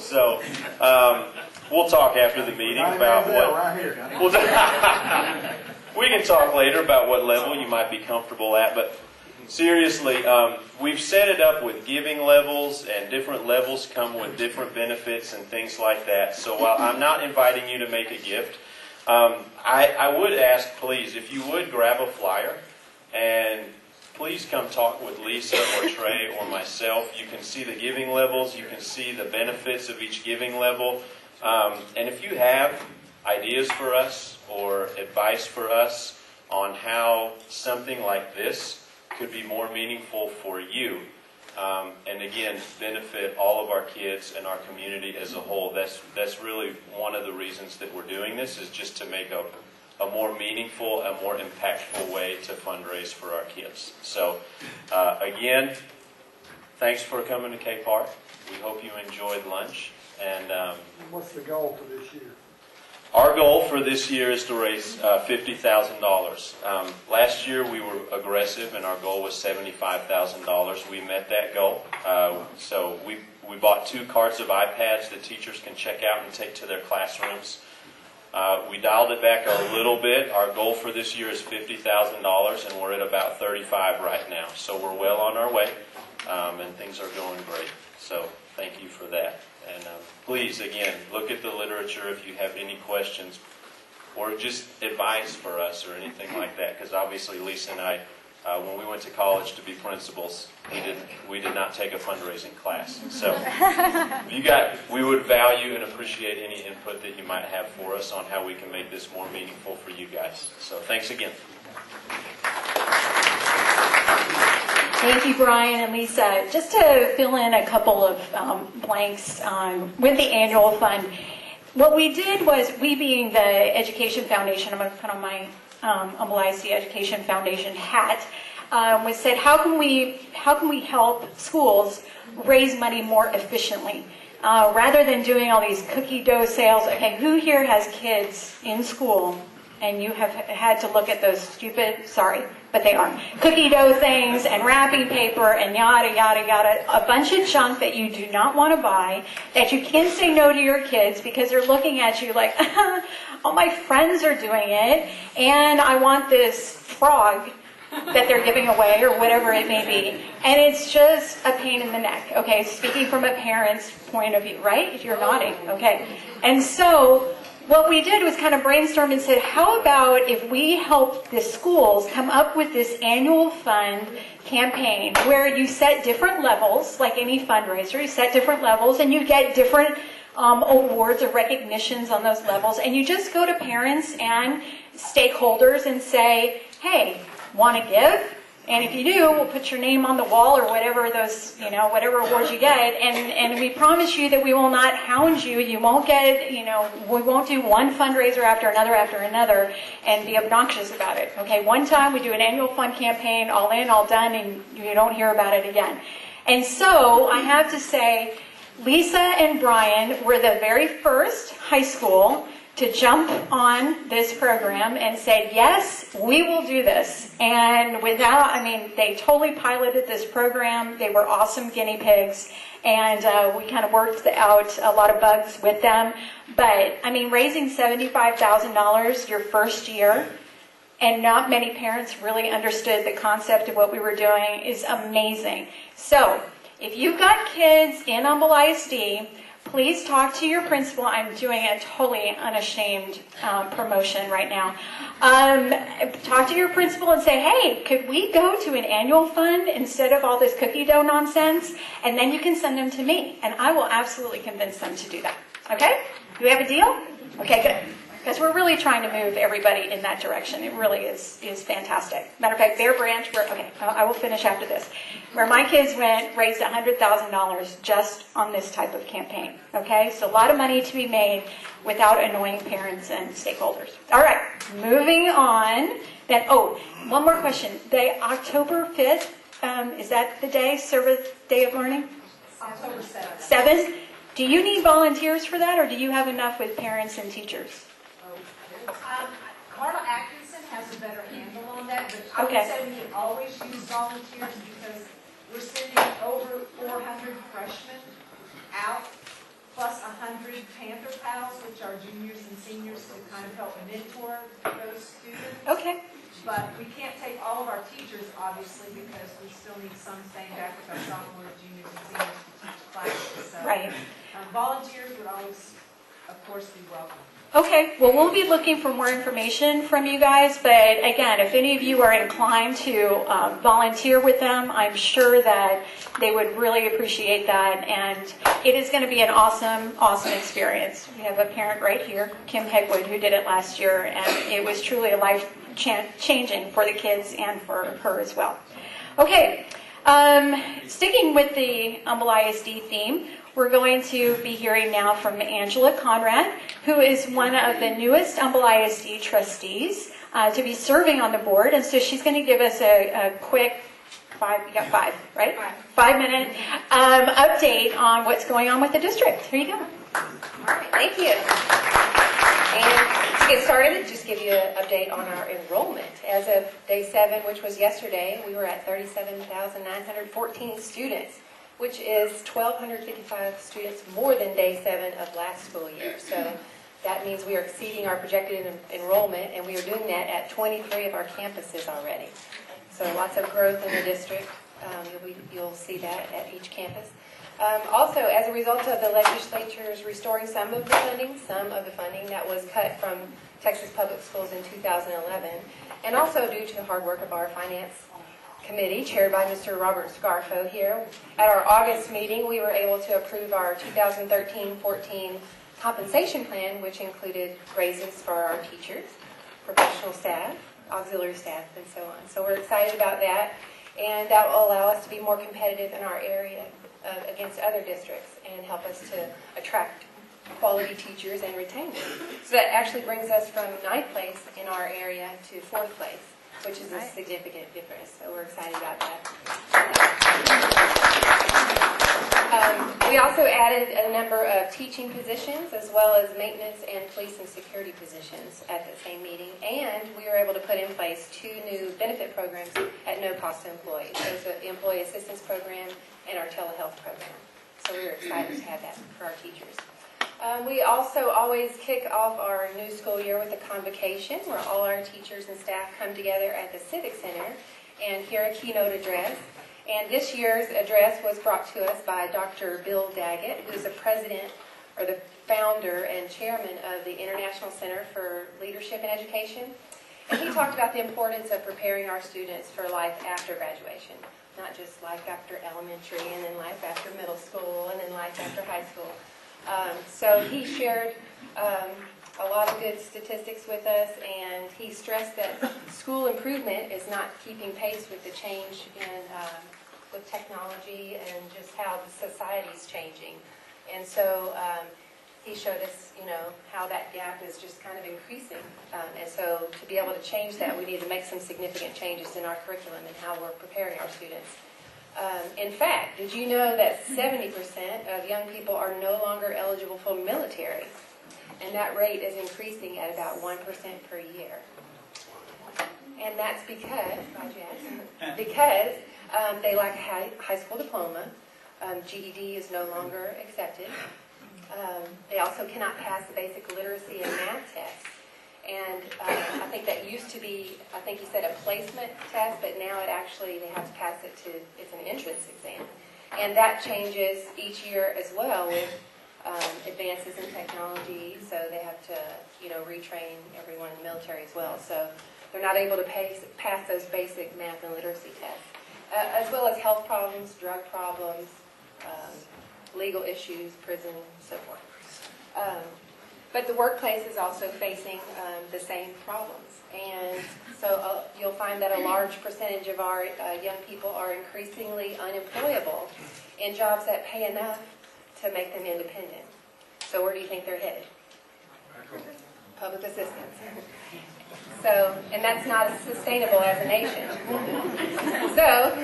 So we'll talk after the meeting about what. Right here. We can talk later about what level you might be comfortable at, but seriously, we've set it up with giving levels, and different levels come with different benefits and things like that. So while I'm not inviting you to make a gift, I would ask, please, if you would grab a flyer, and please come talk with Lisa or Trey or myself. You can see the giving levels. You can see the benefits of each giving level. And if you have ideas for us or advice for us on how something like this could be more meaningful for you, and again, benefit all of our kids and our community as a whole, that's really one of the reasons that we're doing this, is just to make a more meaningful, a more impactful way to fundraise for our kids. So, again, thanks for coming to K Park. We hope you enjoyed lunch. And what's the goal for this year? Our goal for this year is to raise $50,000. Last year we were aggressive, and our goal was $75,000. We met that goal. So we bought 2 carts of iPads that teachers can check out and take to their classrooms. We dialed it back a little bit. Our goal for this year is $50,000, and we're at about 35 right now. So we're well on our way, and things are going great. So thank you for that. And please, again, look at the literature if you have any questions or just advice for us or anything like that. Because obviously Lisa and I, when we went to college to be principals, we did not take a fundraising class. So we would value and appreciate any input that you might have for us on how we can make this more meaningful for you guys. So thanks again. Thank you, Brian and Lisa. Just to fill in a couple of blanks with the annual fund, what we did was, we being the Education Foundation, I'm going to put on my IC Education Foundation hat, we said, how can we help schools raise money more efficiently? Rather than doing all these cookie dough sales, okay, who here has kids in school and you have had to look at those stupid, sorry, but they are, cookie dough things and wrapping paper and yada, yada, yada, a bunch of junk that you do not want to buy, that you can't say no to your kids because they're looking at you like, all my friends are doing it, and I want this frog that they're giving away or whatever it may be. And it's just a pain in the neck, okay, speaking from a parent's point of view, right? You're nodding, okay. And so what we did was kind of brainstorm and said, how about if we help the schools come up with this annual fund campaign where you set different levels, like any fundraiser, you set different levels and you get different awards or recognitions on those levels, and you just go to parents and stakeholders and say, hey, want to give? And if you do, we'll put your name on the wall or whatever those, whatever awards you get. And we promise you that we will not hound you. You won't get, we won't do one fundraiser after another and be obnoxious about it. Okay, one time we do an annual fund campaign, all in, all done, and you don't hear about it again. And so I have to say, Lisa and Brian were the very first high school to jump on this program and said, yes, we will do this. And they totally piloted this program. They were awesome guinea pigs. And we kind of worked out a lot of bugs with them. But, raising $75,000 your first year, and not many parents really understood the concept of what we were doing, is amazing. So, if you've got kids in Humble ISD, please talk to your principal. I'm doing a totally unashamed promotion right now. Talk to your principal and say, hey, could we go to an annual fund instead of all this cookie dough nonsense? And then you can send them to me, and I will absolutely convince them to do that. Okay? Do we have a deal? Okay, good. Because we're really trying to move everybody in that direction. It really is fantastic. Matter of fact, Bear Branch, I will finish after this, where my kids went, raised $100,000 just on this type of campaign. Okay, so a lot of money to be made without annoying parents and stakeholders. All right, moving on. Then, one more question. The October 5th, is that the day, Service Day of Learning? October 7th. 7th? Do you need volunteers for that, or do you have enough with parents and teachers? Carla Atkinson has a better handle on that, but I would say we always use volunteers because we're sending over 400 freshmen out plus 100 Panther Pals, which are juniors and seniors to kind of help mentor those students. Okay. But we can't take all of our teachers, obviously, because we still need some staying back with our sophomores, juniors, and seniors to teach classes. So, Right. volunteers would always, of course, be welcome. Okay, well, we'll be looking for more information from you guys, but again, if any of you are inclined to volunteer with them, I'm sure that they would really appreciate that, and it is going to be an awesome, awesome experience. We have a parent right here, Kim Hegwood, who did it last year, and it was truly a life-changing for the kids and for her as well. Okay, sticking with the Humble ISD theme, we're going to be hearing now from Angela Conrad, who is one of the newest Humble ISD trustees to be serving on the board. And so she's going to give us a quick you got five, right? 5-minute update on what's going on with the district. Here you go. All right, thank you. And to get started, just give you an update on our enrollment. As of day 7, which was yesterday, we were at 37,914 students, which is 1,255 students more than day 7 of last school year. So that means we are exceeding our projected enrollment, and we are doing that at 23 of our campuses already. So lots of growth in the district. You'll see that at each campus. Also, as a result of the legislature's restoring some of the funding that was cut from Texas Public Schools in 2011, and also due to the hard work of our finance committee, chaired by Mr. Robert Scarfo here. At our August meeting, we were able to approve our 2013-14 compensation plan, which included raises for our teachers, professional staff, auxiliary staff, and so on. So we're excited about that, and that will allow us to be more competitive in our area against other districts and help us to attract quality teachers and retain them. So that actually brings us from 9th place in our area to 4th place, which is a significant difference. So we're excited about that. We also added a number of teaching positions as well as maintenance and police and security positions at the same meeting. And we were able to put in place 2 new benefit programs at no cost to employees. There's the Employee Assistance Program and our telehealth program. So we were excited to have that for our teachers. We also always kick off our new school year with a convocation where all our teachers and staff come together at the Civic Center and hear a keynote address. And this year's address was brought to us by Dr. Bill Daggett, who's the president or the founder and chairman of the International Center for Leadership and Education. And he talked about the importance of preparing our students for life after graduation, not just life after elementary and then life after middle school and then life after high school. So he shared a lot of good statistics with us, and he stressed that school improvement is not keeping pace with the change in with technology and just how the society is changing. And so he showed us, how that gap is just kind of increasing. And so to be able to change that, we need to make some significant changes in our curriculum and how we're preparing our students. In fact, did you know that 70% of young people are no longer eligible for military? And that rate is increasing at about 1% per year. And that's because they lack a high school diploma. GED is no longer accepted. They also cannot pass the basic literacy and math tests. And I think that used to be, I think you said a placement test, but now they have to pass it it's an entrance exam. And that changes each year as well with advances in technology, so they have to, retrain everyone in the military as well. So they're not able to pass those basic math and literacy tests, as well as health problems, drug problems, legal issues, prison, so forth. But the workplace is also facing the same problems. And so you'll find that a large percentage of our young people are increasingly unemployable in jobs that pay enough to make them independent. So where do you think they're headed? Public assistance. So, and that's not sustainable as a nation. So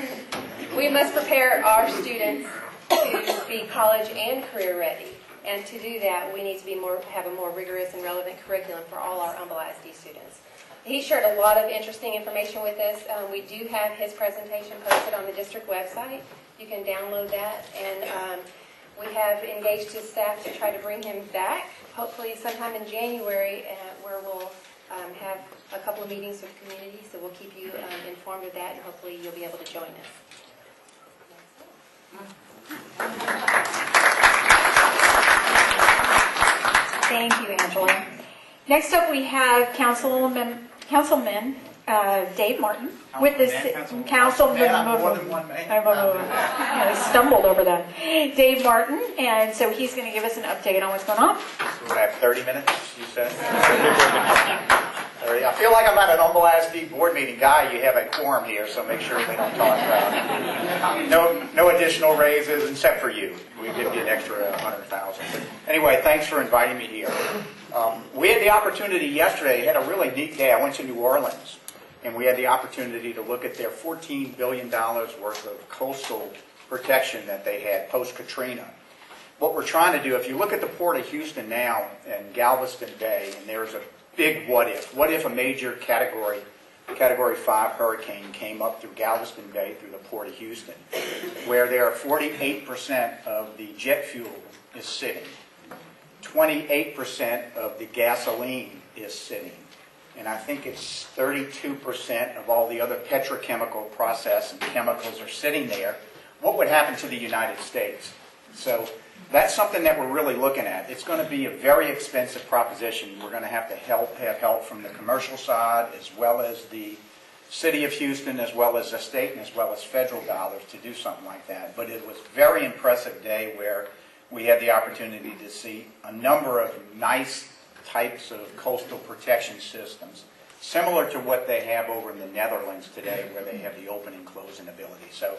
we must prepare our students to be college and career ready. And to do that, we need to have a more rigorous and relevant curriculum for all our Humble ISD students. He shared a lot of interesting information with us. We do have his presentation posted on the district website. You can download that. And We have engaged his staff to try to bring him back, hopefully sometime in January, where we'll have a couple of meetings with the community, so we'll keep you informed of that, and hopefully you'll be able to join us. Thank you, Angela. Next up, we have Councilman Dave Martin with the Councilman. I stumbled over that. Dave Martin, and so he's going to give us an update on what's going on. So I have 30 minutes, you said? I feel like I'm at an Humble ASD board meeting. Guy, you have a quorum here, so make sure they don't talk about it. No additional raises, except for you. We give you an extra $100,000. But anyway, thanks for inviting me here. We had the opportunity yesterday, had a really neat day. I went to New Orleans, and we had the opportunity to look at their $14 billion worth of coastal protection that they had post-Katrina. What we're trying to do, if you look at the Port of Houston now and Galveston Bay, and there's a big what if. What if a major Category 5 hurricane came up through Galveston Bay through the Port of Houston, where there are 48% of the jet fuel is sitting, 28% of the gasoline is sitting, and I think it's 32% of all the other petrochemical process and chemicals are sitting there. What would happen to the United States? So that's something that we're really looking at. It's going to be a very expensive proposition. We're going to have help from the commercial side, as well as the city of Houston, as well as the state, and as well as federal dollars to do something like that. But it was a very impressive day where we had the opportunity to see a number of nice types of coastal protection systems, similar to what they have over in the Netherlands today, where they have the open and closing ability. So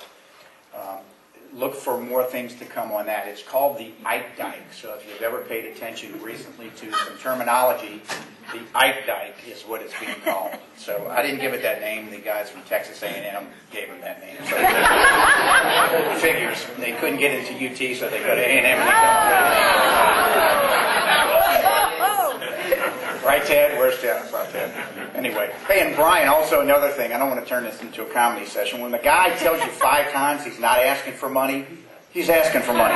look for more things to come on that. It's called the Ike Dike. So if you've ever paid attention recently to some terminology, the Ike Dike is what it's being called. So I didn't give it that name. The guys from Texas A&M gave them that name. So figures. They couldn't get into UT, so they go to A&M and they come. Right, Ted? Where's Ted? I saw Ted. Anyway. Hey, and Brian, also another thing. I don't want to turn this into a comedy session. When the guy tells you 5 times he's not asking for money, he's asking for money.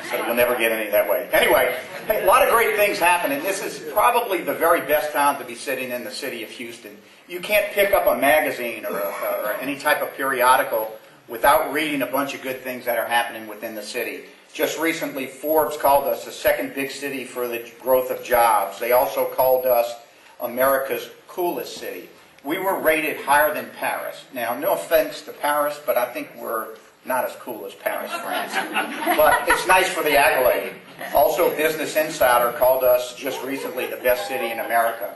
So you'll never get any that way. Anyway, hey, a lot of great things happen, and this is probably the very best time to be sitting in the city of Houston. You can't pick up a magazine or any type of periodical without reading a bunch of good things that are happening within the city. Just recently, Forbes called us the second big city for the growth of jobs. They also called us America's coolest city. We were rated higher than Paris. Now, no offense to Paris, but I think we're not as cool as Paris, France. But it's nice for the accolade. Also, Business Insider called us just recently the best city in America.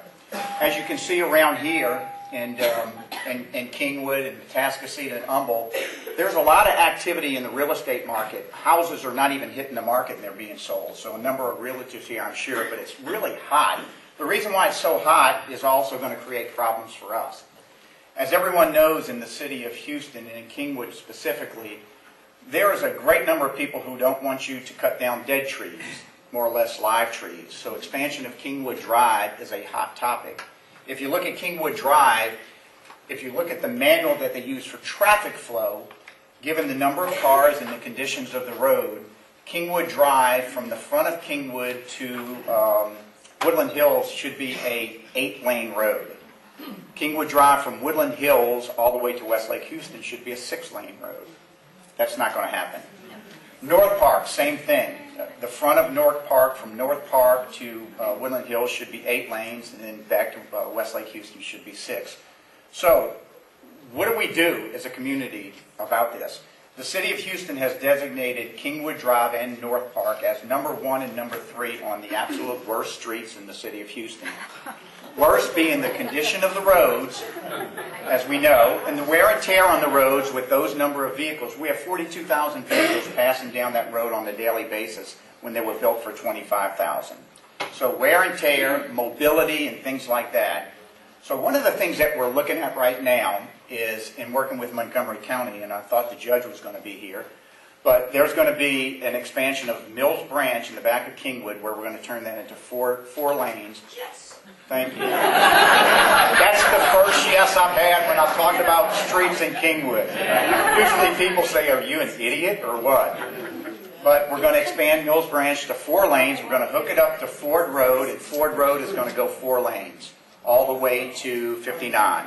As you can see around here, in Kingwood and Tascasita and Humble, there's a lot of activity in the real estate market. Houses are not even hitting the market and they're being sold. So a number of realtors here, I'm sure, but it's really hot. The reason why it's so hot is also going to create problems for us. As everyone knows, in the city of Houston and in Kingwood specifically, there is a great number of people who don't want you to cut down dead trees, more or less live trees. So expansion of Kingwood Drive is a hot topic. If you look at Kingwood Drive, if you look at the manual that they use for traffic flow, given the number of cars and the conditions of the road, Kingwood Drive from the front of Kingwood to Woodland Hills should be a 8-lane road. Kingwood Drive from Woodland Hills all the way to Westlake Houston should be a 6-lane road. That's not going to happen. North Park, same thing. The front of North Park, from North Park to Woodland Hills should be 8 lanes, and then back to Westlake Houston should be 6. So, what do we do as a community about this? The city of Houston has designated Kingwood Drive and North Park as number 1 and number 3 on the absolute worst streets in the city of Houston. Worst being the condition of the roads, as we know, and the wear and tear on the roads with those number of vehicles. We have 42,000 vehicles passing down that road on a daily basis when they were built for 25,000. So wear and tear, mobility, and things like that. So one of the things that we're looking at right now is, in working with Montgomery County, and I thought the judge was going to be here, But there's going to be an expansion of Mills Branch in the back of Kingwood where we're going to turn that into four lanes. Yes. Thank you. That's the first yes I've had when I've talked about streets in Kingwood. Usually people say, are you an idiot or what? But we're going to expand Mills Branch to 4 lanes. We're going to hook it up to Ford Road, and Ford Road is going to go 4 lanes all the way to 59.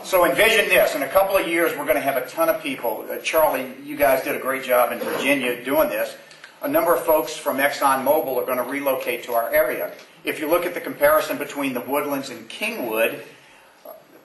So envision this. In a couple of years, we're going to have a ton of people. Charlie, you guys did a great job in Virginia doing this. A number of folks from ExxonMobil are going to relocate to our area. If you look at the comparison between the Woodlands and Kingwood,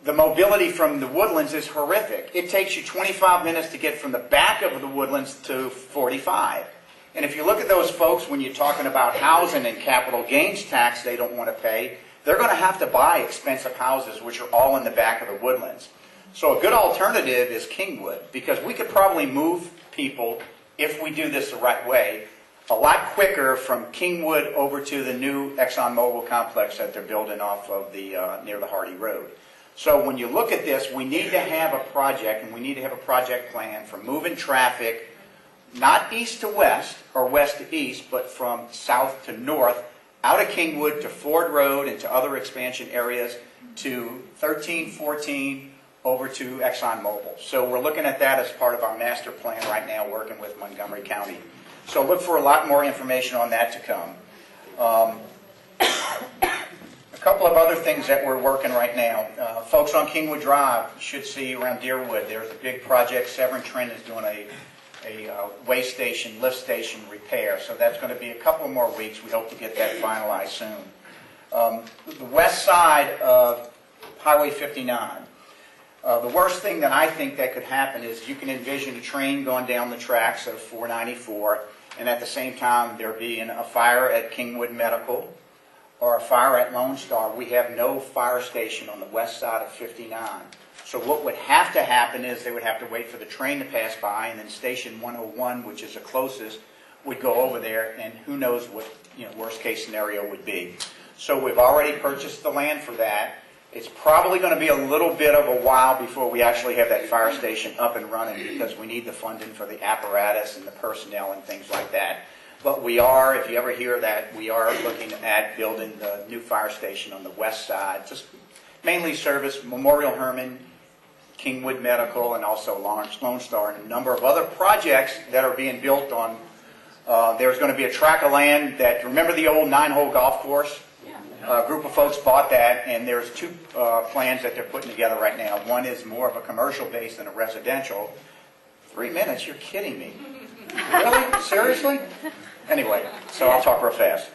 the mobility from the Woodlands is horrific. It takes you 25 minutes to get from the back of the Woodlands to 45. And if you look at those folks, when you're talking about housing and capital gains tax they don't want to pay, they're going to have to buy expensive houses, which are all in the back of the Woodlands. So a good alternative is Kingwood, because we could probably move people, if we do this the right way, a lot quicker from Kingwood over to the new ExxonMobil complex that they're building off of the near the Hardy Road. So when you look at this, we need to have a project, and we need to have a project plan for moving traffic, not east to west or west to east, but from south to north, out of Kingwood to Ford Road and to other expansion areas to 13, 14, over to ExxonMobil. So we're looking at that as part of our master plan right now, working with Montgomery County. So look for a lot more information on that to come. A couple of other things that we're working right now. Folks on Kingwood Drive should see around Deerwood, there's a big project. Severn Trent is doing a way station, lift station repair. So that's going to be a couple more weeks. We hope to get that finalized soon. The west side of Highway 59. The worst thing that I think that could happen is you can envision a train going down the tracks of 494, and at the same time there being a fire at Kingwood Medical or a fire at Lone Star. We have no fire station on the west side of 59. So what would have to happen is they would have to wait for the train to pass by, and then Station 101, which is the closest, would go over there, and who knows what worst case scenario would be. So we've already purchased the land for that. It's probably going to be a little bit of a while before we actually have that fire station up and running, because we need the funding for the apparatus and the personnel and things like that. But we are, if you ever hear that, we are looking at building the new fire station on the west side, just mainly service Memorial Hermann, Kingwood Medical, and also Lone Star, and a number of other projects that are being built on. There's going to be a tract of land that, remember the old 9-hole golf course? A group of folks bought that, and there's 2 plans that they're putting together right now. One is more of a commercial base than a residential. 3 minutes? You're kidding me. Really? Seriously? Anyway, so I'll talk real fast.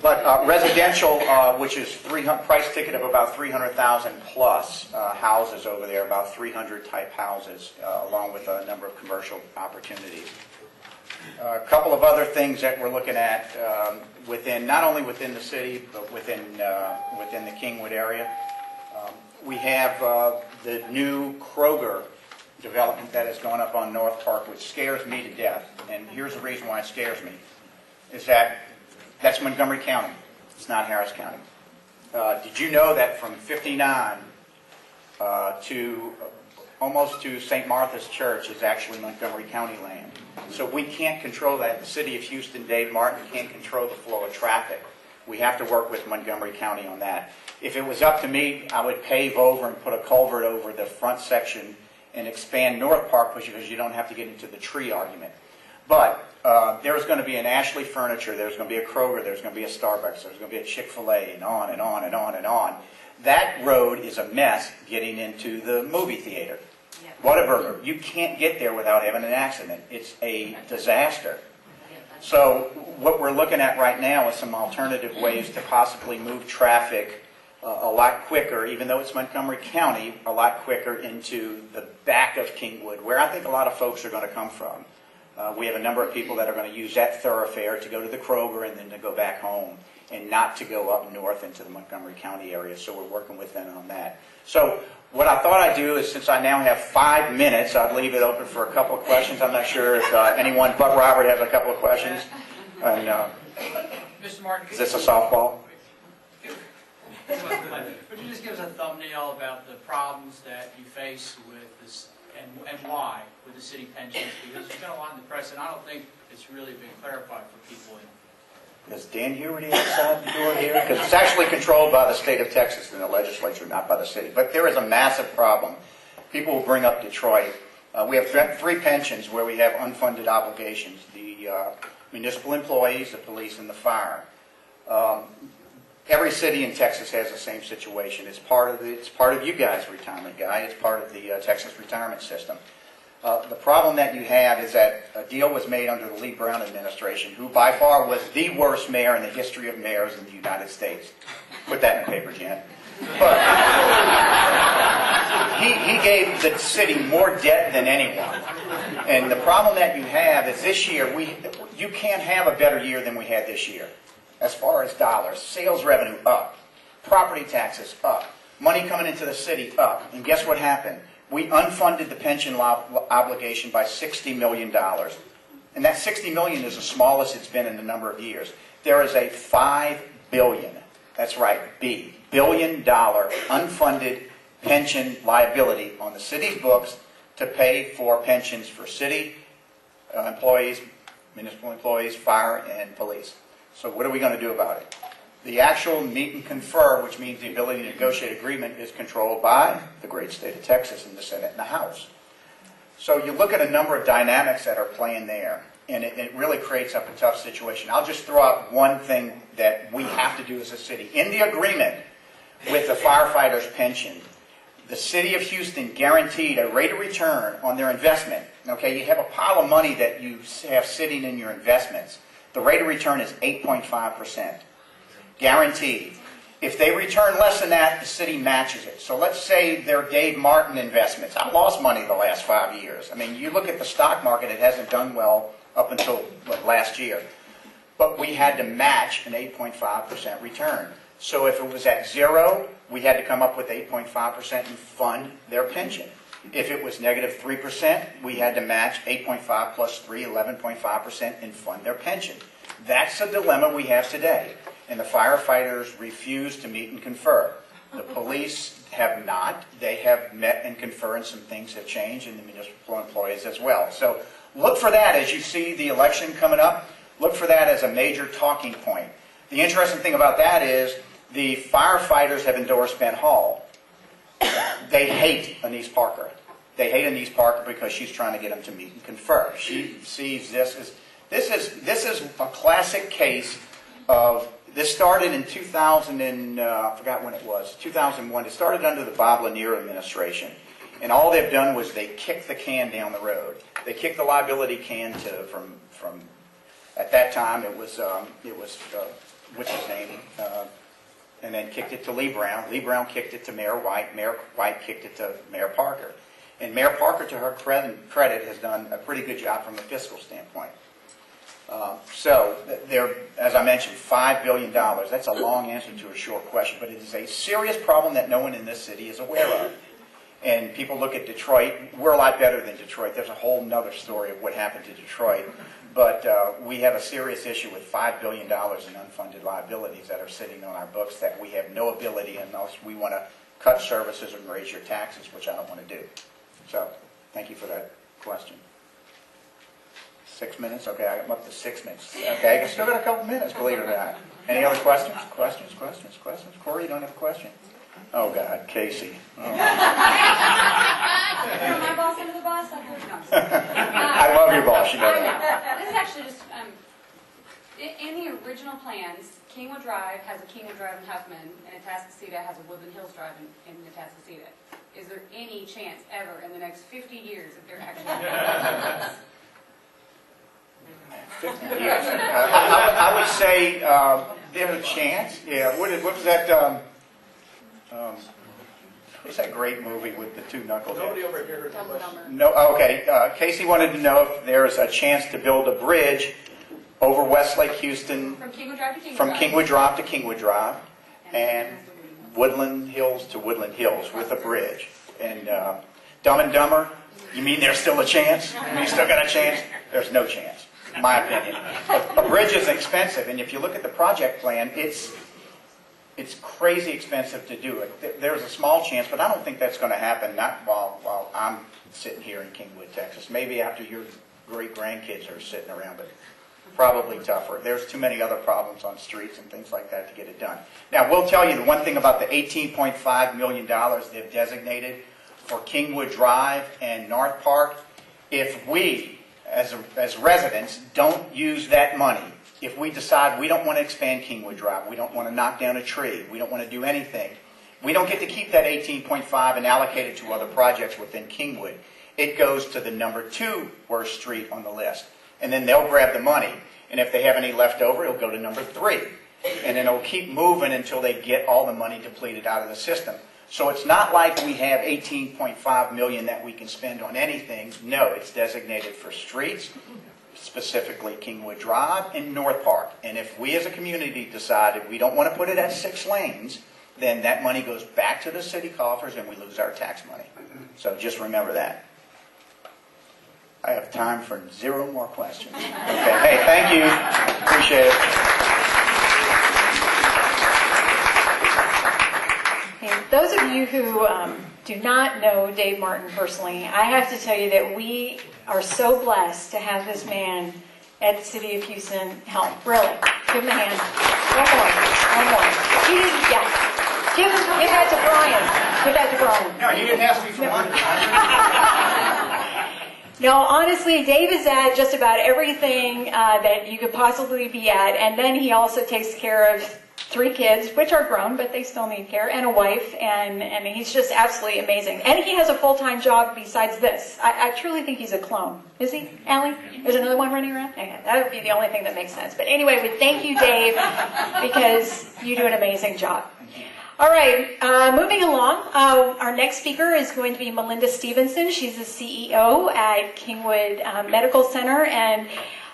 But residential, which is price ticket of about 300,000 plus houses over there, about 300 type houses, along with a number of commercial opportunities. A couple of other things that we're looking at not only within the city, but within the Kingwood area. We have the new Kroger development that has gone up on North Park, which scares me to death. And here's the reason why it scares me, is that's Montgomery County. It's not Harris County. Did you know that from 59 to almost to St. Martha's Church is actually Montgomery County land? So we can't control that. The city of Houston, Dave Martin, can't control the flow of traffic. We have to work with Montgomery County on that. If it was up to me, I would pave over and put a culvert over the front section and expand North Park, because you don't have to get into the tree argument. But there's going to be an Ashley Furniture, there's going to be a Kroger, there's going to be a Starbucks, there's going to be a Chick-fil-A, and on and on and on and on. That road is a mess getting into the movie theater. Whataburger, you can't get there without having an accident. It's a disaster. So what we're looking at right now is some alternative ways to possibly move traffic a lot quicker, even though it's Montgomery County, a lot quicker into the back of Kingwood, where I think a lot of folks are going to come from. We have a number of people that are going to use that thoroughfare to go to the Kroger and then to go back home, and not to go up north into the Montgomery County area. So we're working with them on that. So what I thought I'd do is, since I now have 5 minutes, I'd leave it open for a couple of questions. I'm not sure if anyone but Robert has a couple of questions. And, Mr. Martin, is this a softball? would you just give us a thumbnail about the problems that you face with this and why with the city pensions? Because there's been a lot in the press, and I don't think it's really been clarified for people. Is Dan Huberty outside the door here? Because it's actually controlled by the state of Texas and the legislature, not by the city. But there is a massive problem. People will bring up Detroit. We have three pensions where we have unfunded obligations. The municipal employees, the police, and the fire. Every city in Texas has the same situation. It's part of you guys' retirement guide. It's part of the Texas retirement system. The problem that you have is that a deal was made under the Lee Brown administration, who by far was the worst mayor in the history of mayors in the United States. Put that in the paper, Jan. But he gave the city more debt than anyone. And the problem that you have is this year, you can't have a better year than we had this year. As far as dollars, sales revenue up, property taxes up, money coming into the city up. And guess what happened? We unfunded the pension obligation by $60 million. And that $60 million is the smallest it's been in a number of years. There is a $5 billion, that's right, billion dollar unfunded pension liability on the city's books to pay for pensions for city employees, municipal employees, fire, and police. So what are we going to do about it? The actual meet and confer, which means the ability to negotiate agreement, is controlled by the great state of Texas in the Senate and the House. So you look at a number of dynamics that are playing there, and it really creates up a tough situation. I'll just throw out one thing that we have to do as a city. In the agreement with the firefighters' pension, the city of Houston guaranteed a rate of return on their investment. Okay, you have a pile of money that you have sitting in your investments. The rate of return is 8.5%. Guaranteed. If they return less than that, the city matches it. So let's say they're Dave Martin investments. I've lost money the last 5 years. I mean, you look at the stock market, it hasn't done well up until last year. But we had to match an 8.5% return. So if it was at zero, we had to come up with 8.5% and fund their pension. If it was negative 3%, we had to match 8.5 plus 3, 11.5% and fund their pension. That's the dilemma we have today. And the firefighters refuse to meet and confer. The police have not. They have met and conferred, and some things have changed, and the municipal employees as well. So look for that as you see the election coming up. Look for that as a major talking point. The interesting thing about that is the firefighters have endorsed Ben Hall. They hate Anise Parker. They hate Anise Parker because she's trying to get them to meet and confer. She sees this as this is a classic case of. This started in 2000 and I forgot when it was, 2001. It started under the Bob Lanier administration, and all they've done was they kicked the can down the road. They kicked the liability can from at that time it was what's his name, and then kicked it to Lee Brown. Lee Brown kicked it to Mayor White. Mayor White kicked it to Mayor Parker, and Mayor Parker, to her credit, has done a pretty good job from a fiscal standpoint. So there, as I mentioned, $5 billion. That's a long answer to a short question, but it is a serious problem that no one in this city is aware of. And people look at Detroit. We're a lot better than Detroit. There's a whole nother story of what happened to Detroit. But we have a serious issue with $5 billion in unfunded liabilities that are sitting on our books that we have no ability, unless we want to cut services and raise your taxes, which I don't want to do. So thank you for that question. 6 minutes? Okay, I'm up to 6 minutes. Okay, I still got a couple minutes, believe it or not. Any other questions? Questions? Corey, you don't have a question? Oh, God, Casey. Oh. Throw my boss under the bus? I love your boss, you know that. This is actually just, in the original plans, Kingwood Drive has a Kingwood Drive in Huffman, and Atascocita has a Woodland Hills Drive in Atascocita. Is there any chance ever in the next 50 years that they're actually 50 years. I would say there's a chance. Yeah. What was that? What's that great movie with the two knuckleheads? Nobody over here heard the question. No. Okay. Casey wanted to know if there's a chance to build a bridge over Westlake Houston from Kingwood Drive to Kingwood from Drive? Kingwood Drive to Kingwood Drive, and Woodland Hills to Woodland Hills with a bridge. And Dumb and Dumber. You mean there's still a chance? You still got a chance? There's no chance. My opinion. A bridge is expensive, and if you look at the project plan, it's crazy expensive to do it. There's a small chance, but I don't think that's going to happen, not while I'm sitting here in Kingwood, Texas. Maybe after your great-grandkids are sitting around, but probably tougher. There's too many other problems on streets and things like that to get it done. Now, we'll tell you the one thing about the $18.5 million they've designated for Kingwood Drive and North Park. If we, as residents, don't use that money, if we decide we don't want to expand Kingwood Drive, we don't want to knock down a tree, we don't want to do anything, we don't get to keep that 18.5 and allocate it to other projects within Kingwood. It goes to the number 2 worst street on the list. And then they'll grab the money. And if they have any left over, it'll go to number 3. And then it'll keep moving until they get all the money depleted out of the system. So it's not like we have $18.5 million that we can spend on anything. No, it's designated for streets, specifically Kingwood Drive and North Park. And if we as a community decided we don't want to put it at 6 lanes, then that money goes back to the city coffers and we lose our tax money. So just remember that. I have time for 0 more questions. Okay. Hey, thank you. Appreciate it. And those of you who do not know Dave Martin personally, I have to tell you that we are so blessed to have this man at the City of Houston helm. Really. Give him a hand. One more. He didn't, yeah. Give that to Brian. Give that to Brian. No, you didn't ask me for money. No, honestly, Dave is at just about everything that you could possibly be at, and then he also takes care of 3 kids, which are grown, but they still need care, and a wife, and he's just absolutely amazing. And he has a full-time job besides this. I truly think he's a clone. Is he, Allie? There's another one running around? Okay, that would be the only thing that makes sense. But anyway, we thank you, Dave, because you do an amazing job. All right, moving along, our next speaker is going to be Melinda Stevenson. She's the CEO at Kingwood Medical Center, and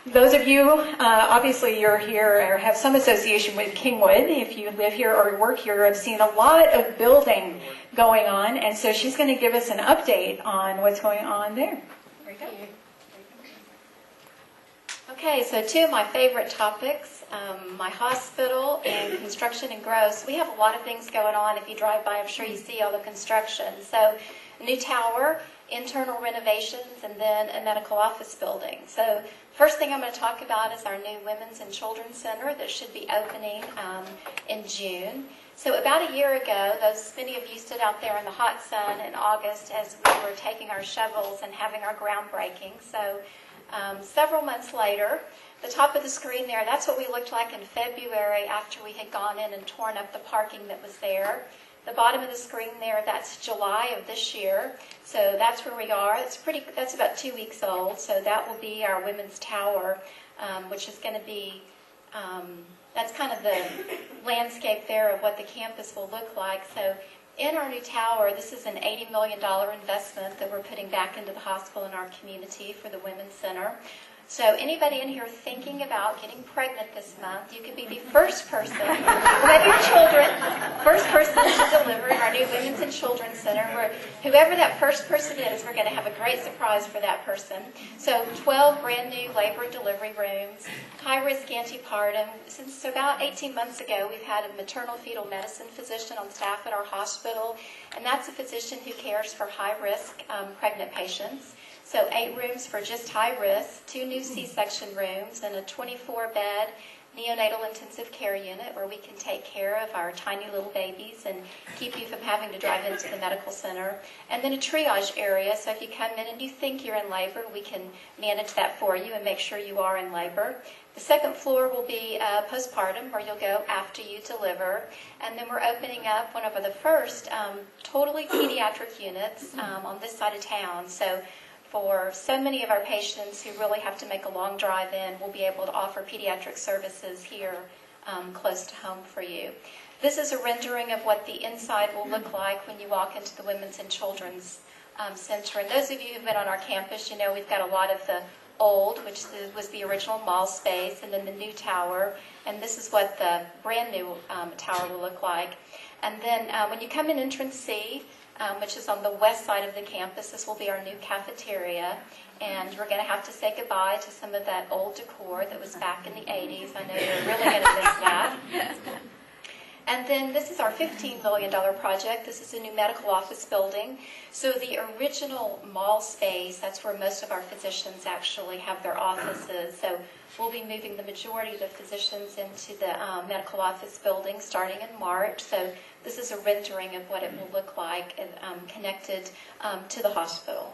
those of you, obviously you're here or have some association with Kingwood. If you live here or work here, I've seen a lot of building going on, and so she's going to give us an update on what's going on there. There you go. Okay, so 2 of my favorite topics, my hospital and construction and growth. We have a lot of things going on. If you drive by, I'm sure you see all the construction. So a new tower, internal renovations, and then a medical office building. So first thing I'm going to talk about is our new Women's and Children's Center that should be opening in June. So about a year ago, many of you stood out there in the hot sun in August as we were taking our shovels and having our groundbreaking. So several months later, the top of the screen there, that's what we looked like in February after we had gone in and torn up the parking that was there. The bottom of the screen there, that's July of this year. So that's where we are. That's about 2 weeks old. So that will be our Women's Tower, which is going to be, that's kind of the landscape there of what the campus will look like. So in our new tower, this is an $80 million investment that we're putting back into the hospital and our community for the Women's Center. So anybody in here thinking about getting pregnant this month, you could be the first person who have your children, first person to deliver in our new Women's and Children's Center. Where whoever that first person is, we're going to have a great surprise for that person. So 12 brand new labor and delivery rooms, high-risk antepartum. Since about 18 months ago, we've had a maternal fetal medicine physician on staff at our hospital, and that's a physician who cares for high-risk pregnant patients. So 8 rooms for just high risk, 2 new C-section rooms, and a 24-bed neonatal intensive care unit where we can take care of our tiny little babies and keep you from having to drive into the medical center. And then a triage area, so if you come in and you think you're in labor, we can manage that for you and make sure you are in labor. The second floor will be postpartum, where you'll go after you deliver. And then we're opening up one of the first totally pediatric units on this side of town. So for so many of our patients who really have to make a long drive in, we'll be able to offer pediatric services here close to home for you. This is a rendering of what the inside will look like when you walk into the Women's and Children's Center. And those of you who've been on our campus, you know we've got a lot of the old, which was the original mall space, and then the new tower. And this is what the brand new tower will look like. And then when you come in entrance C, which is on the west side of the campus, this will be our new cafeteria. And we're going to have to say goodbye to some of that old decor that was back in the 80s. I know you're really going to miss that. And then this is our $15 million project. This is a new medical office building. So the original mall space, that's where most of our physicians actually have their offices. So we'll be moving the majority of the physicians into the medical office building starting in March. So this is a rendering of what it will look like connected to the hospital.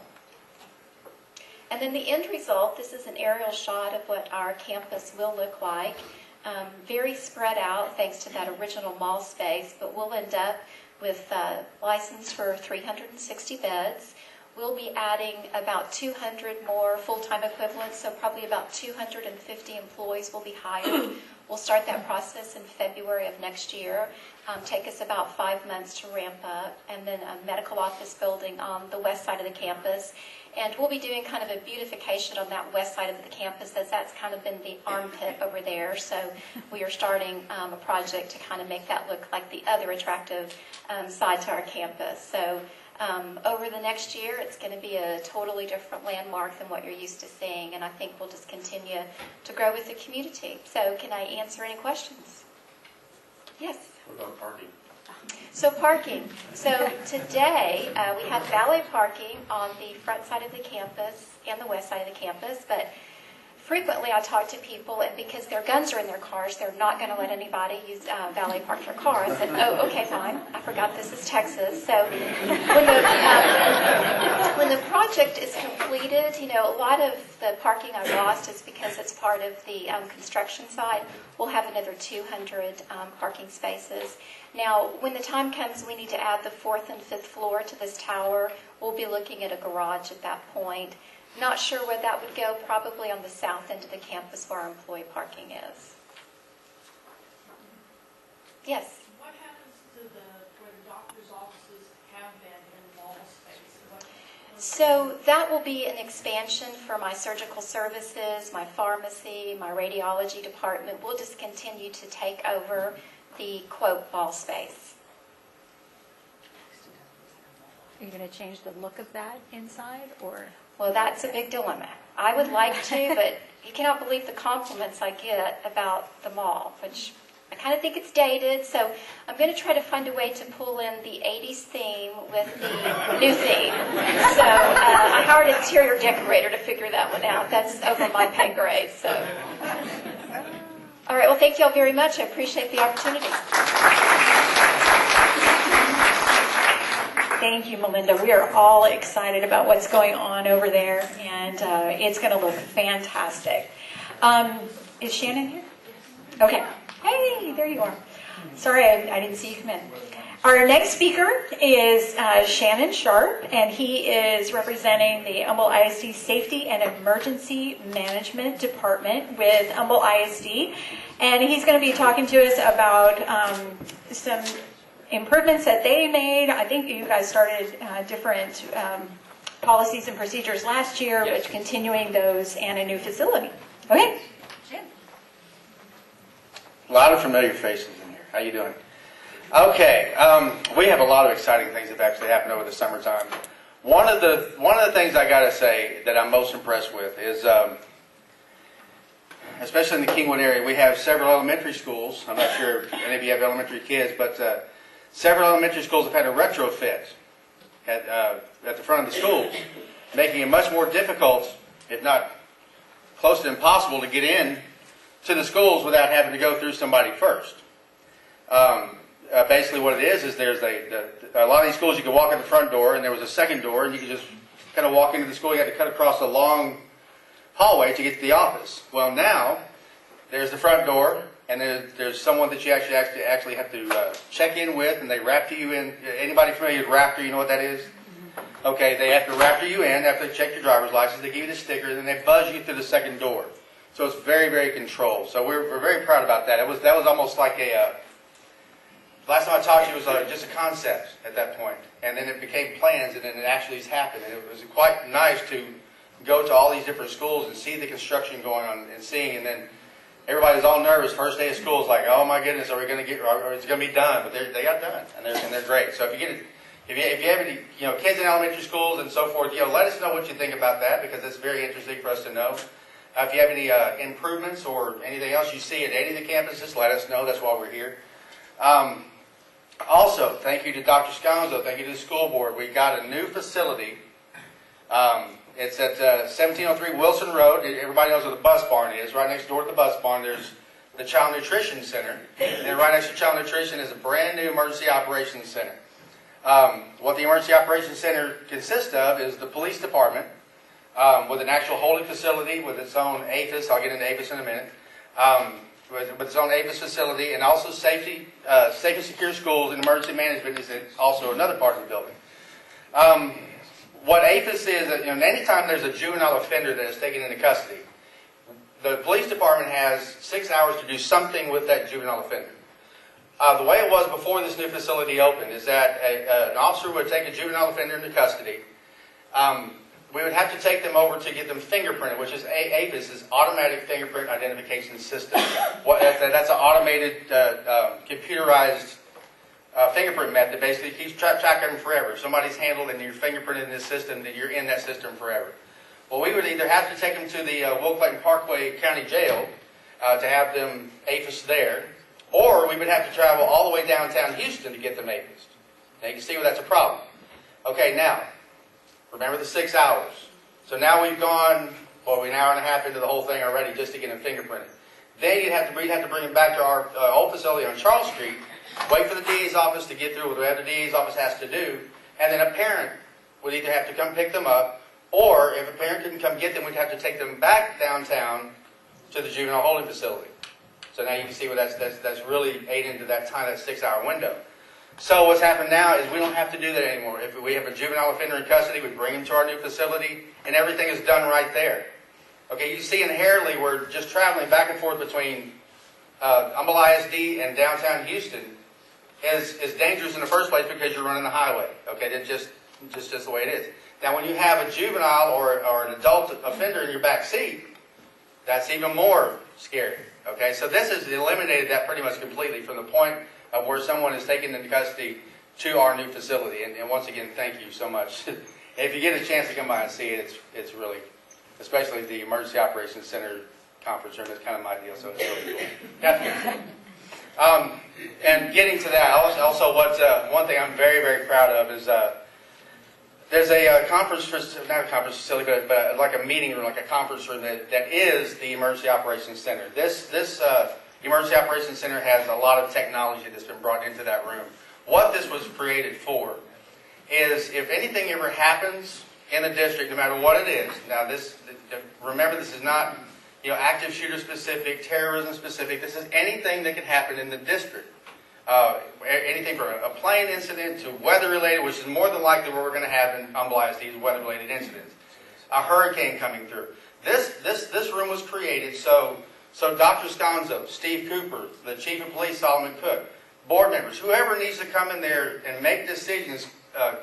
And then the end result, this is an aerial shot of what our campus will look like. Very spread out thanks to that original mall space, but we'll end up with license for 360 beds. We'll be adding about 200 more full-time equivalents, so probably about 250 employees will be hired. We'll start that process in February of next year. Take us about 5 months to ramp up, and then a medical office building on the west side of the campus. And we'll be doing kind of a beautification on that west side of the campus, as that's kind of been the armpit over there. So we are starting a project to kind of make that look like the other attractive side to our campus. So over the next year, it's going to be a totally different landmark than what you're used to seeing. And I think we'll just continue to grow with the community. So can I answer any questions? Yes? What about parking? So parking. So today, we have valet parking on the front side of the campus and the west side of the campus, but frequently I talk to people, and because their guns are in their cars, they're not going to let anybody use valet park their car. I said, oh, okay, fine. I forgot this is Texas. So when the project is completed, a lot of the parking I lost is because it's part of the construction site. We'll have another 200 parking spaces. Now, when the time comes, we need to add the 4th and 5th floor to this tower. We'll be looking at a garage at that point. Not sure where that would go, probably on the south end of the campus where our employee parking is. Yes? What happens to where the doctor's offices have been in wall space? So that will be an expansion for my surgical services, my pharmacy, my radiology department. We'll just continue to take over the, quote, wall space. Are you going to change the look of that inside, or? Well, that's a big dilemma. I would like to, but you cannot believe the compliments I get about the mall, which I kind of think it's dated. So I'm going to try to find a way to pull in the 80s theme with the new theme. So I hired an interior decorator to figure that one out. That's over my pay grade. So, all right. Well, thank you all very much. I appreciate the opportunity. Thank you, Melinda. We are all excited about what's going on over there, and it's going to look fantastic. Is Shannon here? Okay. Hey, there you are. Sorry, I didn't see you come in. Our next speaker is Shannon Sharp, and he is representing the Humboldt ISD Safety and Emergency Management Department with Humboldt ISD, and he's going to be talking to us about some improvements that they made. I think you guys started different policies and procedures last year, yes, but continuing those and a new facility. Okay. A lot of familiar faces in here. How you doing? Okay, we have a lot of exciting things that have actually happened over the summertime. One of the things I got to say that I'm most impressed with is, especially in the Kingwood area, we have several elementary schools. I'm not sure if any of you have elementary kids, but several elementary schools have had a retrofit at the front of the schools, making it much more difficult, if not close to impossible, to get in to the schools without having to go through somebody first. Basically what it is there's a lot of these schools you can walk in the front door, and there was a second door, and you could just kind of walk into the school. You had to cut across a long hallway to get to the office. Well, now there's the front door, and there's someone that you actually have to check in with, and they raptor you in. Anybody familiar with raptor? You know what that is? Okay, they have to raptor you in after they check your driver's license. They give you the sticker, and then they buzz you through the second door. So it's very, very controlled. So we're very proud about that. That was almost like last time I talked to you, it was just a concept at that point. And then it became plans, and then it actually has happened. And it was quite nice to go to all these different schools and see the construction going on and seeing. And then everybody's all nervous. First day of school is like, oh my goodness, are we going to get? Or it's going to be done? But they got done, and they're great. So if you have any kids in elementary schools and so forth, let us know what you think about that, because it's very interesting for us to know. If you have any improvements or anything else you see at any of the campuses, let us know. That's why we're here. Also, thank you to Dr. Sconzo, thank you to the school board. We got a new facility. It's at 1703 Wilson Road. Everybody knows where the bus barn is. Right next door to the bus barn, there's the Child Nutrition Center. And then right next to Child Nutrition is a brand new Emergency Operations Center. What the Emergency Operations Center consists of is the police department with an actual holding facility with its own APHIS. I'll get into APHIS in a minute. With its own APHIS facility, and also safe and secure schools and emergency management is also another part of the building. What APHIS is, anytime there's a juvenile offender that is taken into custody, the police department has 6 hours to do something with that juvenile offender. The way it was before this new facility opened is that an officer would take a juvenile offender into custody. We would have to take them over to get them fingerprinted, which is APHIS, is Automatic Fingerprint Identification System. That's an automated, computerized fingerprint method. Basically, keeps track of them forever. If somebody's handled and you're fingerprinted in this system, then you're in that system forever. Well, we would either have to take them to the Will Clayton Parkway County Jail to have them APHIS there, or we would have to travel all the way downtown Houston to get them APHIS. Now, you can see where that's a problem. Okay, now, remember the 6 hours. So now we've gone, an hour and a half into the whole thing already just to get them fingerprinted. Then we'd have to bring them back to our old facility on Charles Street, wait for the DA's office to get through whatever the DA's office has to do, and then a parent would either have to come pick them up, or if a parent couldn't come get them, we'd have to take them back downtown to the juvenile holding facility. So now you can see where that's really ate into that time, that 6 hour window. So what's happened now is we don't have to do that anymore. If we have a juvenile offender in custody, we bring him to our new facility, and everything is done right there. Okay, you see inherently we're just traveling back and forth between Humble ISD and downtown Houston is dangerous in the first place because you're running the highway. Okay, that's just the way it is. Now, when you have a juvenile or an adult offender in your back seat, that's even more scary. Okay, so this has eliminated that pretty much completely from the point of where someone is taken into custody to our new facility. And once again, thank you so much. If you get a chance to come by and see it, it's really, especially the Emergency Operations Center conference room, that's kind of my deal, so it's really cool. And getting to that, also one thing I'm very, very proud of is there's a conference, not a conference facility, but like a meeting room, like a conference room that is the Emergency Operations Center. This Emergency Operations Center has a lot of technology that's been brought into that room. What this was created for is if anything ever happens in the district, no matter what it is, now remember this is not active shooter specific, terrorism specific, this is anything that can happen in the district. Anything from a plane incident to weather related, which is more than likely what we're going to have in Humble ISD is weather related incidents. A hurricane coming through. This room was created so Dr. Sconzo, Steve Cooper, the Chief of Police Solomon Cook, board members, whoever needs to come in there and make decisions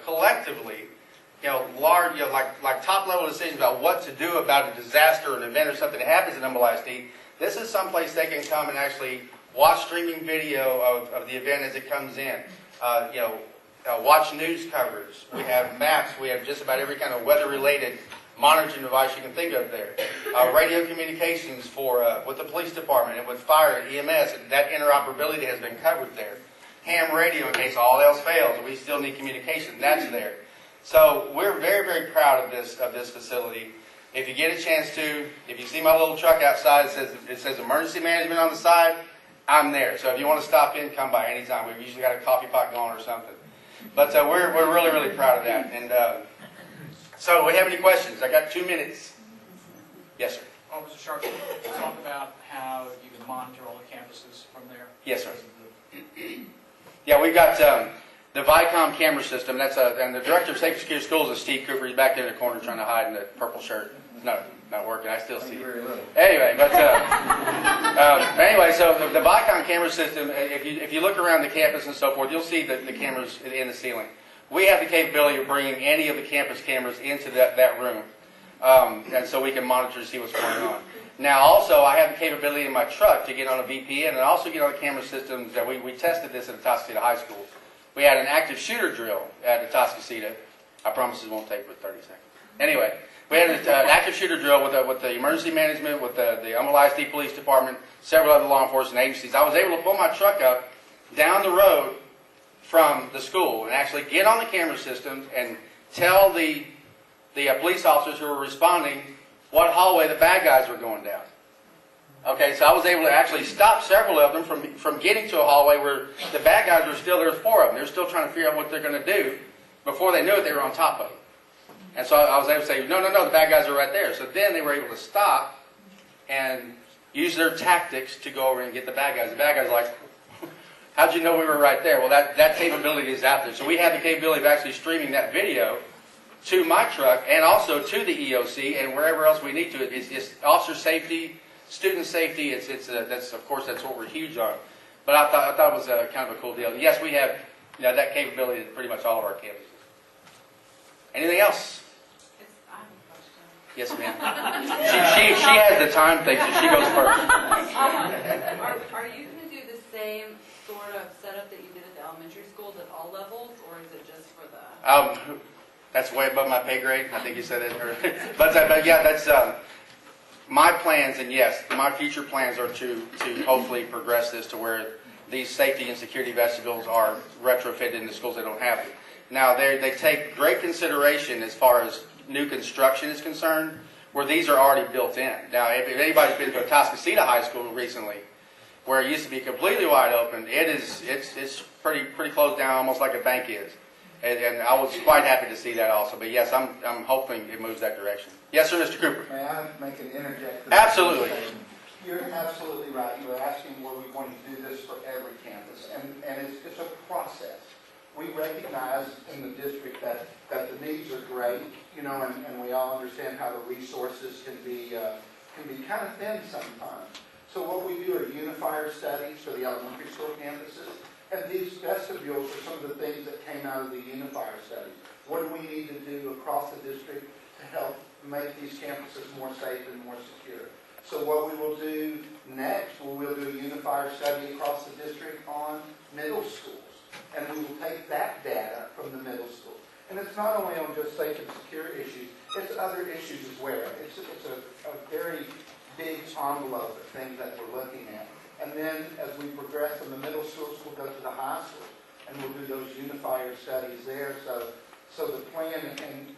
collectively, large, like top level decisions about what to do about a disaster or an event or something that happens in Humble ISD. This is someplace they can come and actually watch streaming video of the event as it comes in. Watch news coverage. We have maps. We have just about every kind of weather-related monitoring device you can think of there. Radio communications with the police department and with fire and EMS. And that interoperability has been covered there. Ham radio in case all else fails and we still need communication. That's there. So we're very, very proud of this facility. If you get a chance to, if you see my little truck outside, it says emergency management on the side, I'm there. So if you want to stop in, come by anytime. We've usually got a coffee pot going or something. But we're really, really proud of that. And so do we have any questions? I got 2 minutes. Yes, sir. Mr. Sharp, talk about how you can monitor all the campuses from there. Yes, sir. Yeah, we've got the BizCom camera system. And the director of Safe and Secure Schools is Steve Cooper. He's back there in the corner trying to hide in the purple shirt. No, not working. I still see it. Anyway, so the BizCom camera system, if you look around the campus and so forth, you'll see the cameras in the ceiling. We have the capability of bringing any of the campus cameras into that room, and so we can monitor to see what's going on. Now, also, I have the capability in my truck to get on a VPN and also get on the camera systems that we tested this at Atascocita High School. We had an active shooter drill at Atascocita. I promise it won't take but 30 seconds. Anyway, we had an active shooter drill with the emergency management, with the Humble ISD Police Department, several other law enforcement agencies. I was able to pull my truck up, down the road from the school and actually get on the camera systems and tell the police officers who were responding what hallway the bad guys were going down. Okay, so I was able to actually stop several of them from getting to a hallway where the bad guys were still, there were 4 of them. They were still trying to figure out what they're going to do. Before they knew it, they were on top of them. And so I was able to say, no, the bad guys are right there. So then they were able to stop and use their tactics to go over and get the bad guys. The bad guys were like, how'd you know we were right there? Well, that capability is out there. So we have the capability of actually streaming that video to my truck and also to the EOC and wherever else we need to. It's officer safety, student safety. That's of course that's what we're huge on. But I thought it was kind of a cool deal. And yes, we have that capability at pretty much all of our campuses. Anything else? I have a question. Yes, ma'am. She has the time thing, so she goes first. Are you going to do the same sort of setup that you did at the elementary schools at all levels, or is it just for the? That's way above my pay grade. I think you said it. But yeah, that's my plans, and yes, my future plans are to hopefully progress this to where these safety and security vestibules are retrofitted in the schools that don't have it. Now, they take great consideration as far as new construction is concerned, where these are already built in. Now, if anybody's been to Atascocita High School recently, where it used to be completely wide open, it's pretty closed down, almost like a bank is. And I was quite happy to see that also. But yes, I'm hoping it moves that direction. Yes, sir, Mr. Cooper. May I make an interject? Absolutely. You're absolutely right. You were asking were we going to do this for every campus, and it's a process. We recognize in the district that the needs are great, and we all understand how the resources can be kind of thin sometimes. So what we do are unifier studies for the elementary school campuses, and these vestibules are some of the things that came out of the unifier studies. What do we need to do across the district to help make these campuses more safe and more secure? So what we will do next, we'll do a unifier study across the district on middle schools. And we will take that data from the middle school. And it's not only on just safe and secure issues, it's other issues as well. It's a very big envelope of things that we're looking at. And then as we progress from the middle schools, we'll go to the high school. And we'll do those unifier studies there. So the plan, and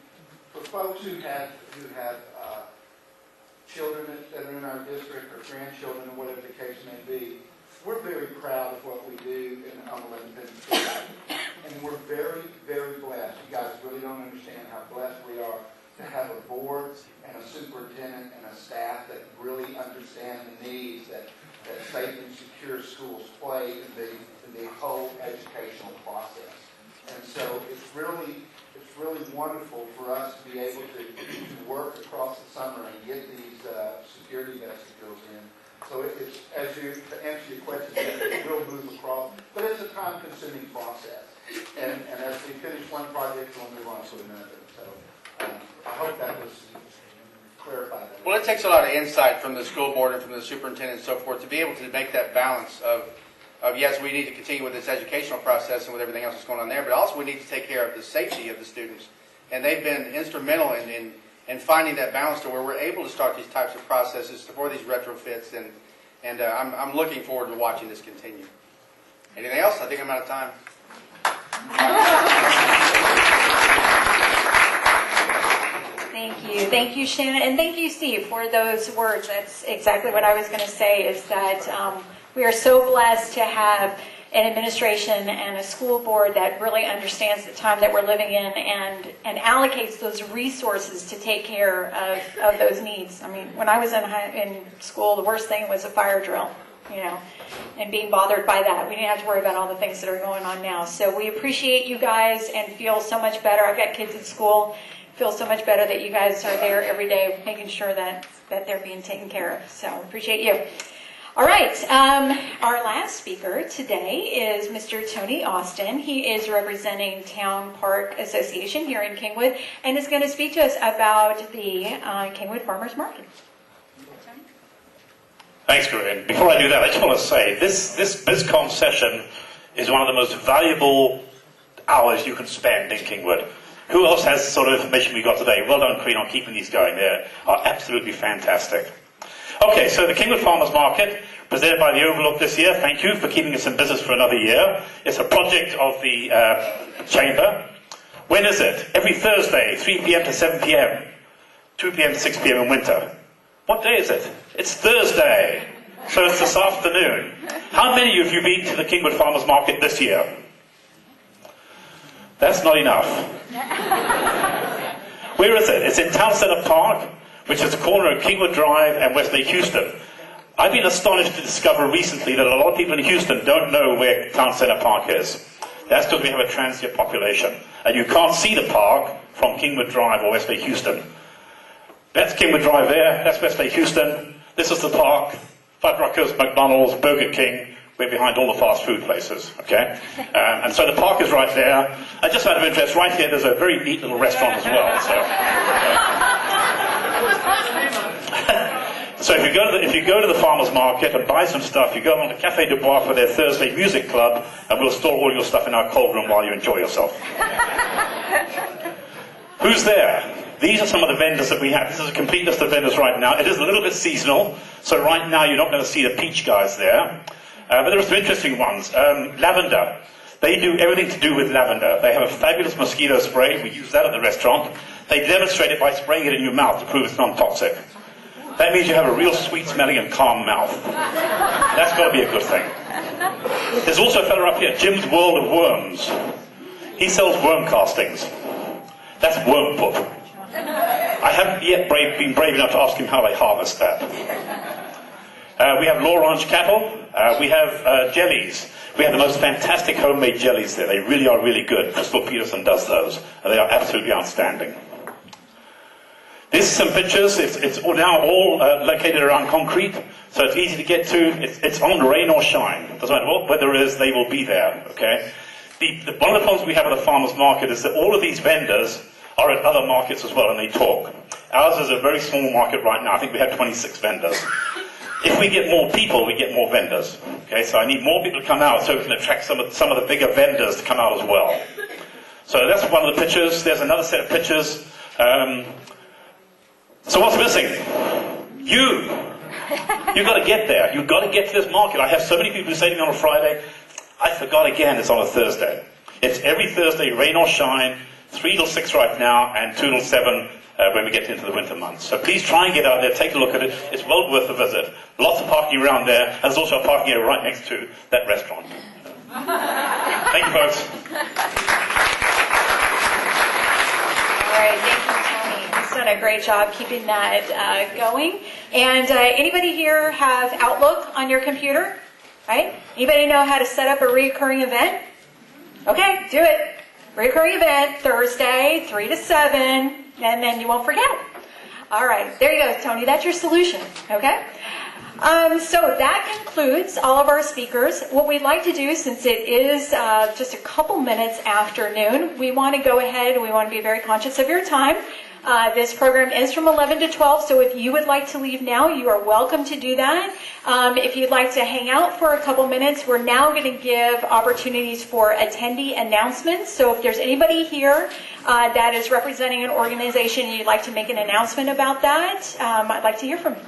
for folks who have children that are in our district or grandchildren or whatever the case may be, we're very proud of what we do on the Independence Day. And we're very, very blessed. You guys really don't understand how blessed we are to have a board and a superintendent and a staff that really understand the needs that safe and secure schools play in the whole educational process. And so it's really wonderful for us to be able to work across the summer and get these security vestibules in. So to answer your question, it will move across, but it's a time-consuming process. And as we finish one project, we'll move on to another. So I hope that was clarified. Well, it takes a lot of insight from the school board and from the superintendent and so forth to be able to make that balance of yes, we need to continue with this educational process and with everything else that's going on there, but also we need to take care of the safety of the students. And they've been instrumental in finding that balance to where we're able to start these types of processes for these retrofits, and I'm looking forward to watching this continue. Anything else? I think I'm out of time. Thank you, Shannon, and thank you, Steve, for those words. That's exactly what I was going to say, is that we are so blessed to have an administration and a school board that really understands the time that we're living in and allocates those resources to take care of those needs. I mean, when I was in school, the worst thing was a fire drill, and being bothered by that. We didn't have to worry about all the things that are going on now. So we appreciate you guys and feel so much better. I've got kids at school. Feel so much better that you guys are there every day making sure that they're being taken care of. So appreciate you. All right, our last speaker today is Mr. Tony Austin. He is representing Town Park Association here in Kingwood and is going to speak to us about the Kingwood Farmers Market. Thanks, Corinne. Before I do that, I just want to say this BizCom session is one of the most valuable hours you can spend in Kingwood. Who else has the sort of information we got today? Well done, Corinne, on keeping these going. They are absolutely fantastic. Okay, so the Kingwood Farmers Market presented by the Overlook this year. Thank you for keeping us in business for another year. It's a project of the Chamber. When is it? Every Thursday, 3 p.m. to 7 p.m., 2 p.m. to 6 p.m. in winter. What day is it? It's Thursday. So it's this afternoon. How many of you been to the Kingwood Farmers Market this year? That's not enough. Where is it? It's in Town Center Park, which is the corner of Kingwood Drive and West Lake Houston. I've been astonished to discover recently that a lot of people in Houston don't know where Town Center Park is. That's because we have a transient population. And you can't see the park from Kingwood Drive or West Lake Houston. That's Kingwood Drive there. That's West Lake Houston. This is the park. Fuddruckers, McDonald's, Burger King. We're behind all the fast food places, okay? And so the park is right there. And just out of interest, right here, there's a very neat little restaurant as well. So if you go to the farmer's market and buy some stuff, you go on to Café du Bois for their Thursday music club, and we'll store all your stuff in our cold room while you enjoy yourself. Who's there? These are some of the vendors that we have. This is a complete list of vendors right now. It is a little bit seasonal, so right now you're not going to see the peach guys there. But there are some interesting ones. Lavender. They do everything to do with lavender. They have a fabulous mosquito spray. We use that at the restaurant. They demonstrate it by spraying it in your mouth to prove it's non-toxic. That means you have a real sweet-smelling and calm mouth. That's got to be a good thing. There's also a fellow up here, Jim's World of Worms. He sells worm castings. That's worm poop. I haven't yet been brave enough to ask him how they harvest that. We have L'Orange cattle. We have jellies. We have the most fantastic homemade jellies there. They really are really good. Crystal Peterson does those, and they are absolutely outstanding. These are some pictures. It's now all located around concrete, so it's easy to get to. It's on rain or shine. Doesn't matter what weather is, they will be there. Okay. One of the problems we have at the farmers market is that all of these vendors are at other markets as well, and they talk. Ours is a very small market right now. I think we have 26 vendors. If we get more people, we get more vendors. Okay, so I need more people to come out so we can attract some of the bigger vendors to come out as well. So that's one of the pictures. There's another set of pictures. So what's missing? You. You've got to get there. You've got to get to this market. I have so many people who say to me on a Friday, I forgot again, it's on a Thursday. It's every Thursday, rain or shine, 3 till 6 right now, and 2 till 7 when we get into the winter months. So please try and get out there, take a look at it. It's well worth a visit. Lots of parking around there, and there's also a parking area right next to that restaurant. Thank you, folks. All right, thank you, Tony. He's done a great job keeping that going. And anybody here have Outlook on your computer? Right? Anybody know how to set up a recurring event? Okay, do it. Recurring event, Thursday, 3 to 7, and then you won't forget. All right, there you go, Tony. That's your solution, okay? So that concludes all of our speakers. What we'd like to do, since it is just a couple minutes after noon, we want to go ahead and we want to be very conscious of your time. This program is from 11 to 12, so if you would like to leave now, you are welcome to do that. If you'd like to hang out for a couple minutes, we're now going to give opportunities for attendee announcements. So if there's anybody here that is representing an organization and you'd like to make an announcement about that, I'd like to hear from you.